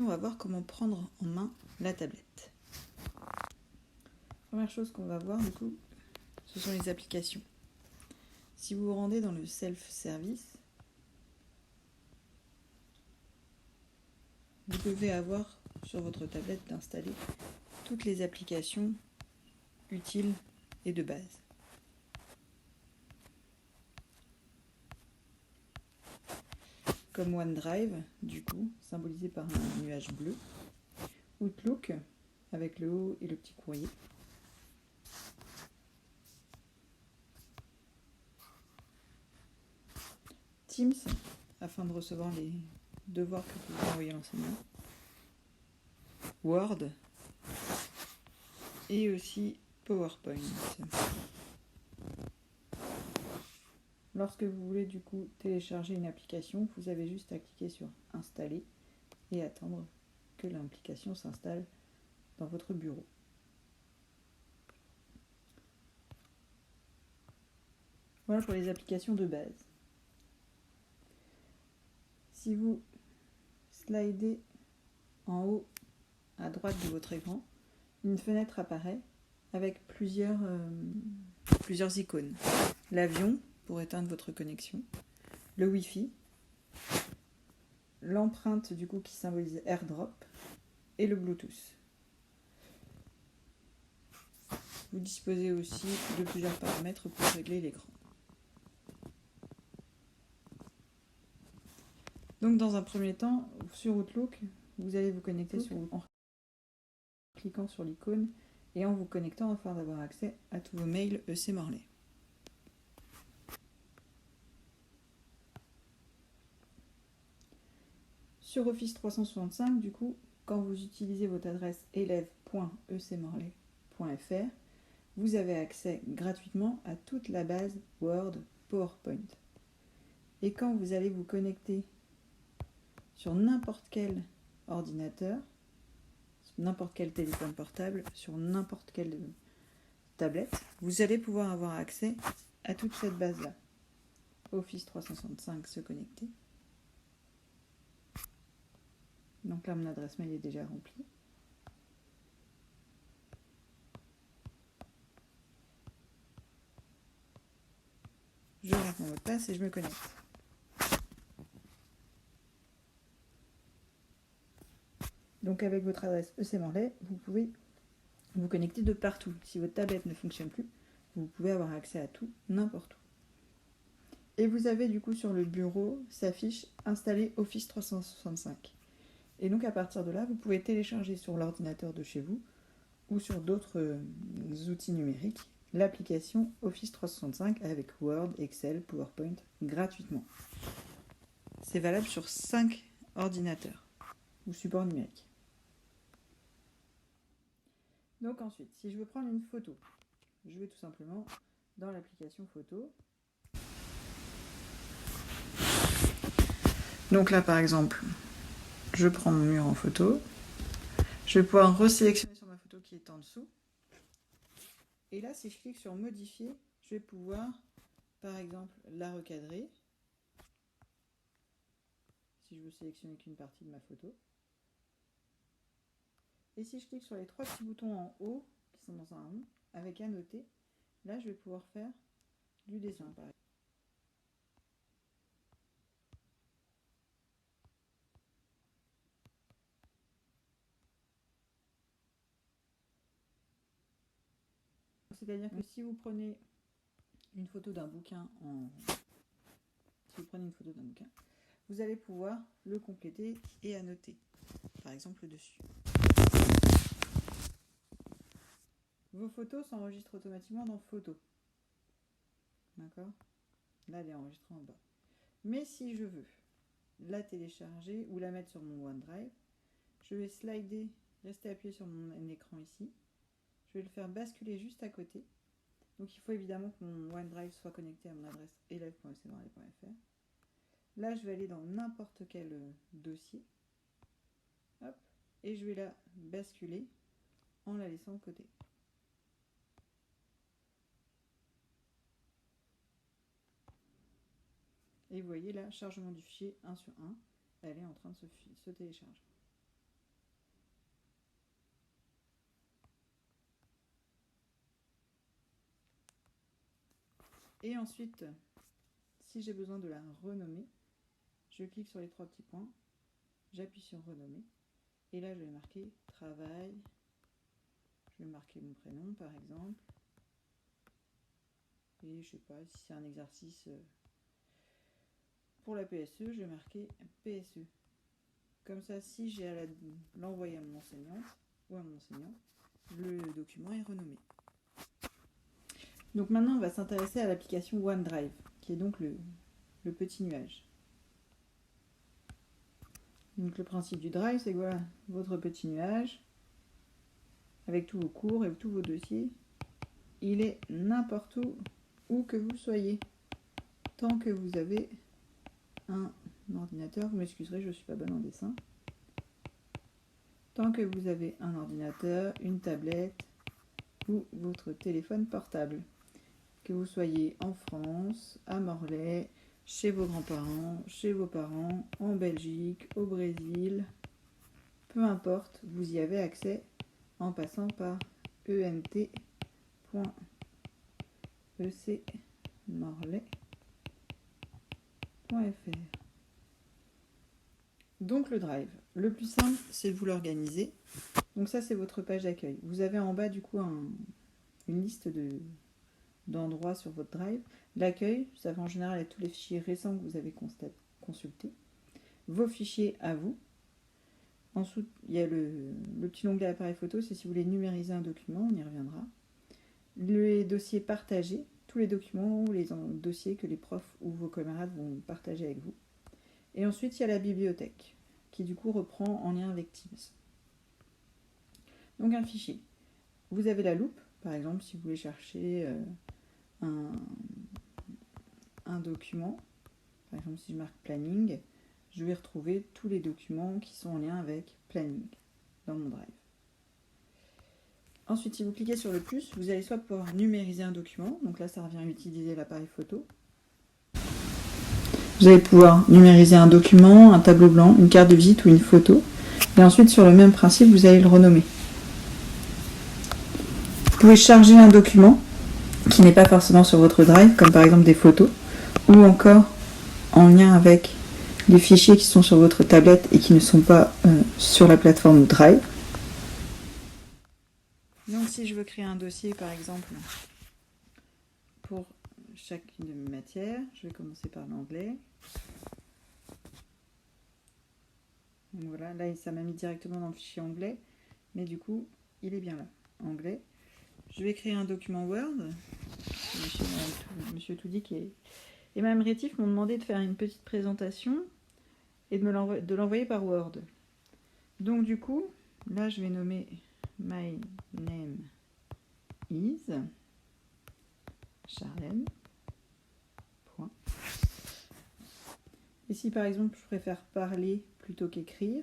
On va voir comment prendre en main la tablette. Première chose qu'on va voir du coup, ce sont les applications. Si vous vous rendez dans le self-service, vous devez avoir sur votre tablette d'installer toutes les applications utiles et de base. Comme OneDrive, du coup, symbolisé par un nuage bleu. Outlook, avec le haut et le petit courrier. Teams, afin de recevoir les devoirs que vous envoyez à l'enseignant. Word et aussi PowerPoint. Lorsque vous voulez du coup télécharger une application, vous avez juste à cliquer sur Installer et attendre que l'application s'installe dans votre bureau. Voilà pour les applications de base. Si vous slidez en haut à droite de votre écran, une fenêtre apparaît avec plusieurs icônes. L'avion pour éteindre votre connexion, le Wi-Fi, l'empreinte du coup qui symbolise AirDrop et le Bluetooth. Vous disposez aussi de plusieurs paramètres pour régler l'écran. Donc dans un premier temps, sur Outlook, vous allez vous connecter en cliquant sur l'icône et en vous connectant afin d'avoir accès à tous vos mails EC Morlaix. Sur Office 365, du coup, quand vous utilisez votre adresse élève.ecmorlaix.fr, vous avez accès gratuitement à toute la base Word, PowerPoint. Et quand vous allez vous connecter sur n'importe quel ordinateur, n'importe quel téléphone portable, sur n'importe quelle tablette, vous allez pouvoir avoir accès à toute cette base-là. Office 365 se connecter. Donc là, mon adresse mail est déjà remplie. Je rentre mon mot de passe et je me connecte. Donc avec votre adresse EC Morlaix, vous pouvez vous connecter de partout. Si votre tablette ne fonctionne plus, vous pouvez avoir accès à tout, n'importe où. Et vous avez du coup sur le bureau, s'affiche installer Office 365. Et donc à partir de là, vous pouvez télécharger sur l'ordinateur de chez vous ou sur d'autres outils numériques l'application Office 365 avec Word, Excel, PowerPoint gratuitement. C'est valable sur 5 ordinateurs ou supports numériques. Donc ensuite, si je veux prendre une photo, je vais tout simplement dans l'application photo. Donc là par exemple, je prends mon mur en photo. Je vais pouvoir resélectionner sur ma photo qui est en dessous. Et là, si je clique sur modifier, je vais pouvoir par exemple la recadrer. Si je veux sélectionner qu'une partie de ma photo. Et si je clique sur les 3 petits boutons en haut, qui sont dans un rond, avec annoter, là je vais pouvoir faire du dessin par exemple. C'est-à-dire que si vous prenez une photo d'un bouquin vous allez pouvoir le compléter et annoter, par exemple dessus. Vos photos s'enregistrent automatiquement dans Photos. D'accord ? Là, elle est enregistrée en bas. Mais si je veux la télécharger ou la mettre sur mon OneDrive, je vais slider, rester appuyé sur mon écran ici. Je vais le faire basculer juste à côté. Donc il faut évidemment que mon OneDrive soit connecté à mon adresse élève.ecmorlaix.fr. Là, je vais aller dans n'importe quel dossier. Hop, et je vais la basculer en la laissant de côté. Et vous voyez là, chargement du fichier 1 sur 1, elle est en train de se télécharger. Et ensuite, si j'ai besoin de la renommer, je clique sur les 3 petits points, j'appuie sur renommer, et là je vais marquer travail, je vais marquer mon prénom par exemple, et je sais pas si c'est un exercice pour la PSE, je vais marquer PSE. Comme ça, si j'ai à l'envoyer à mon enseignante ou à mon enseignant, le document est renommé. Donc maintenant, on va s'intéresser à l'application OneDrive, qui est donc le petit nuage. Donc le principe du Drive, c'est que voilà, votre petit nuage, avec tous vos cours et tous vos dossiers, il est n'importe où que vous soyez. Tant que vous avez un ordinateur, vous m'excuserez, je ne suis pas bonne en dessin. Tant que vous avez un ordinateur, une tablette ou votre téléphone portable. Que vous soyez en France, à Morlaix, chez vos grands-parents, chez vos parents, en Belgique, au Brésil, peu importe, vous y avez accès en passant par ent.ecmorlaix.fr. Donc le Drive, le plus simple, c'est de vous l'organiser. Donc ça, c'est votre page d'accueil. Vous avez en bas du coup une liste d'endroits sur votre Drive. L'accueil, ça va en général être tous les fichiers récents que vous avez consultés. Vos fichiers à vous. Ensuite, il y a le petit onglet appareil photo, c'est si vous voulez numériser un document, on y reviendra. Les dossiers partagés, tous les documents ou les dossiers que les profs ou vos camarades vont partager avec vous. Et ensuite, il y a la bibliothèque, qui du coup reprend en lien avec Teams. Donc un fichier. Vous avez la loupe, par exemple, si vous voulez chercher un document. Par exemple, si je marque planning, je vais retrouver tous les documents qui sont en lien avec planning dans mon Drive. Ensuite, si vous cliquez sur le plus, vous allez soit pouvoir numériser un document, donc là ça revient à utiliser l'appareil photo. Vous allez pouvoir numériser un document, un tableau blanc, une carte de visite ou une photo. Et ensuite, sur le même principe, vous allez le renommer. Vous pouvez charger un document qui n'est pas forcément sur votre Drive, comme par exemple des photos, ou encore en lien avec les fichiers qui sont sur votre tablette et qui ne sont pas sur la plateforme Drive. Donc si je veux créer un dossier par exemple pour chacune de mes matières, je vais commencer par l'anglais. Donc voilà, là ça m'a mis directement dans le fichier anglais, mais du coup il est bien là, anglais. Je vais créer un document Word. Monsieur Toudic et Mme Rétif m'ont demandé de faire une petite présentation et de l'envoyer par Word. Donc du coup, là je vais nommer My name is Charlène. Point. Et si par exemple je préfère parler plutôt qu'écrire,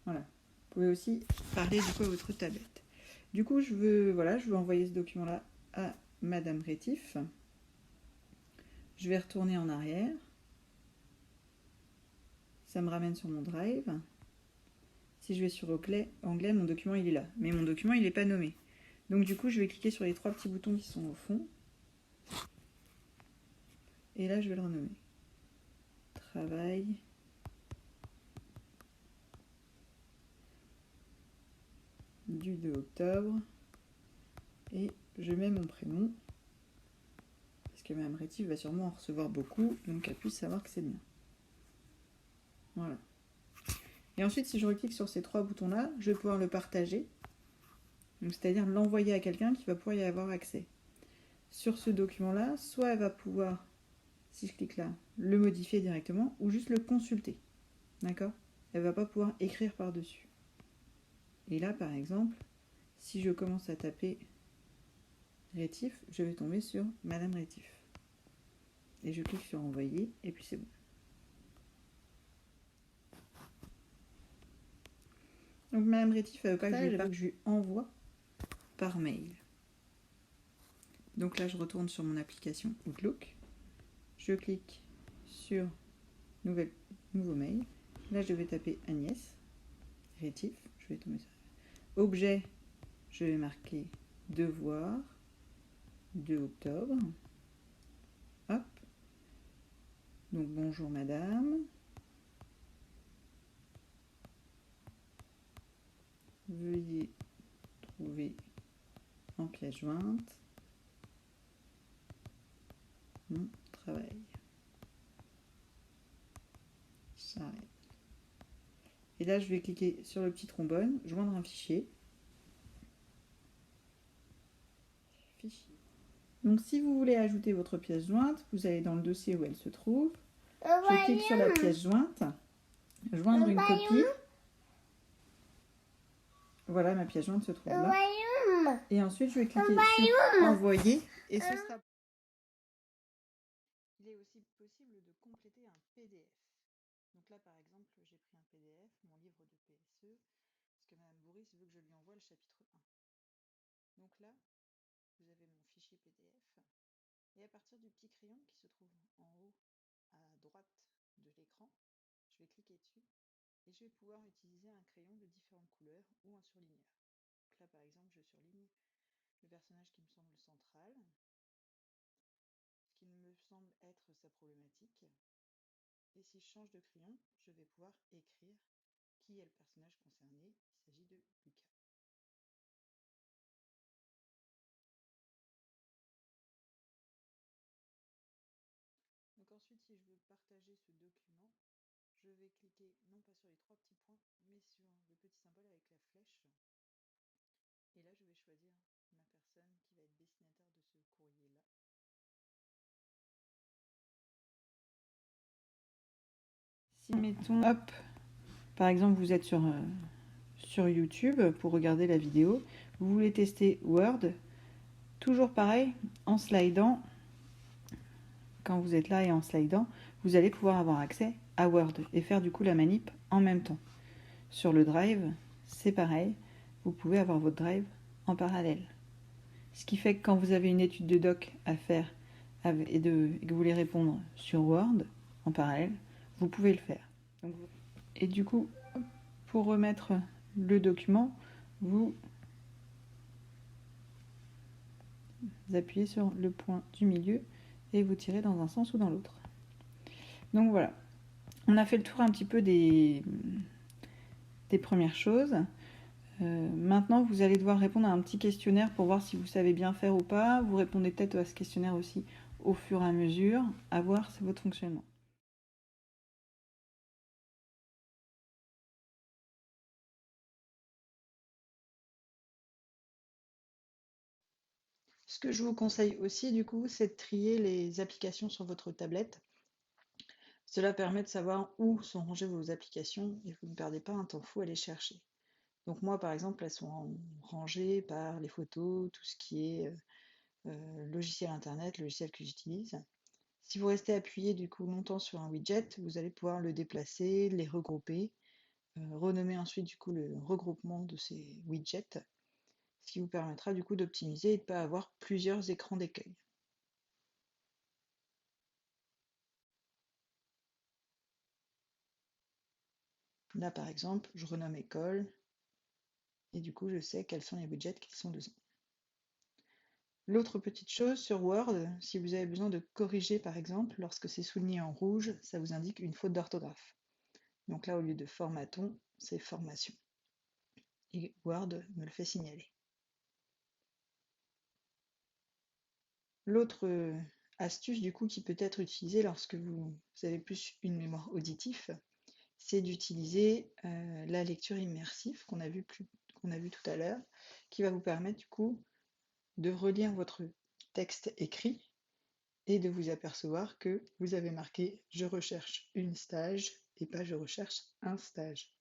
voilà. Vous pouvez aussi parler du coup à votre tablette. Du coup, je veux envoyer ce document-là à Madame Rétif. Je vais retourner en arrière. Ça me ramène sur mon Drive. Si je vais sur anglais, mon document il est là. Mais mon document il n'est pas nommé. Donc du coup, je vais cliquer sur les 3 petits boutons qui sont au fond. Et là, je vais le renommer. Travail. Du 2 octobre. Et je mets mon prénom. Parce que Mme Rétif va sûrement en recevoir beaucoup. Donc qu'elle puisse savoir que c'est bien. Voilà. Et ensuite, si je reclique sur ces 3 boutons-là, je vais pouvoir le partager. C'est-à-dire l'envoyer à quelqu'un qui va pouvoir y avoir accès. Sur ce document-là, soit elle va pouvoir, si je clique là, le modifier directement, ou juste le consulter. D'accord ? Elle ne va pas pouvoir écrire par-dessus. Et là, par exemple, si je commence à taper Rétif, je vais tomber sur Madame Rétif. Et je clique sur envoyer, et puis c'est bon. Donc Madame Rétif, elle veut pas que je lui envoie par mail. Donc là, je retourne sur mon application Outlook. Je clique sur nouveau mail. Là, je vais taper Agnès. Rétif, je vais tomber sur objet, je vais marquer devoir, 2 octobre. Hop. Donc bonjour madame. Veuillez trouver en pièce jointe mon travail. J'arrête. Et là, je vais cliquer sur le petit trombone, joindre un fichier. Fichier. Donc, si vous voulez ajouter votre pièce jointe, vous allez dans le dossier où elle se trouve. Je clique sur la pièce jointe, joindre une copie. Voilà, ma pièce jointe se trouve là. Et ensuite, je vais cliquer sur envoyer et ce sera. Il est aussi possible de compléter un PDF. Donc là, par exemple, j'ai pris un PDF, mon livre de PSE, parce que Madame Bourris veut que je lui envoie le chapitre 1. Donc là, vous avez mon fichier PDF. Et à partir du petit crayon qui se trouve en haut à droite de l'écran, je vais cliquer dessus et je vais pouvoir utiliser un crayon de différentes couleurs ou un surligneur. Donc là, par exemple, je surligne le personnage qui me semble central, ce qui me semble être sa problématique. Et si je change de crayon, je vais pouvoir écrire qui est le personnage concerné. Il s'agit de Lucas. Donc ensuite, si je veux partager ce document, je vais cliquer non pas sur les 3 petits points, mais sur le petit symbole avec la flèche. Et là, je vais choisir ma personne qui va être destinataire de ce courrier-là. Si, mettons, hop, par exemple, vous êtes sur YouTube pour regarder la vidéo, vous voulez tester Word, toujours pareil, en slidant, quand vous êtes là et en slidant, vous allez pouvoir avoir accès à Word et faire du coup la manip en même temps. Sur le Drive, c'est pareil, vous pouvez avoir votre Drive en parallèle. Ce qui fait que quand vous avez une étude de doc à faire et que vous voulez répondre sur Word en parallèle, vous pouvez le faire. Et du coup, pour remettre le document, vous appuyez sur le point du milieu et vous tirez dans un sens ou dans l'autre. Donc voilà, on a fait le tour un petit peu des premières choses. Maintenant, vous allez devoir répondre à un petit questionnaire pour voir si vous savez bien faire ou pas. Vous répondez peut-être à ce questionnaire aussi au fur et à mesure, à voir votre fonctionnement. Ce que je vous conseille aussi, du coup, c'est de trier les applications sur votre tablette. Cela permet de savoir où sont rangées vos applications et vous ne perdez pas un temps fou à les chercher. Donc moi, par exemple, elles sont rangées par les photos, tout ce qui est logiciel internet, logiciel que j'utilise. Si vous restez appuyé du coup longtemps sur un widget, vous allez pouvoir le déplacer, les regrouper, renommer ensuite du coup le regroupement de ces widgets, ce qui vous permettra du coup d'optimiser et de ne pas avoir plusieurs écrans d'accueil. Là par exemple, je renomme école et du coup je sais quels sont les widgets qui sont dedans. L'autre petite chose sur Word, si vous avez besoin de corriger par exemple, lorsque c'est souligné en rouge, ça vous indique une faute d'orthographe. Donc là, au lieu de formatons, c'est formation. Et Word me le fait signaler. L'autre astuce du coup qui peut être utilisée lorsque vous avez plus une mémoire auditive, c'est d'utiliser la lecture immersive qu'on a vu tout à l'heure, qui va vous permettre du coup de relire votre texte écrit et de vous apercevoir que vous avez marqué « Je recherche une stage » et pas « Je recherche un stage ».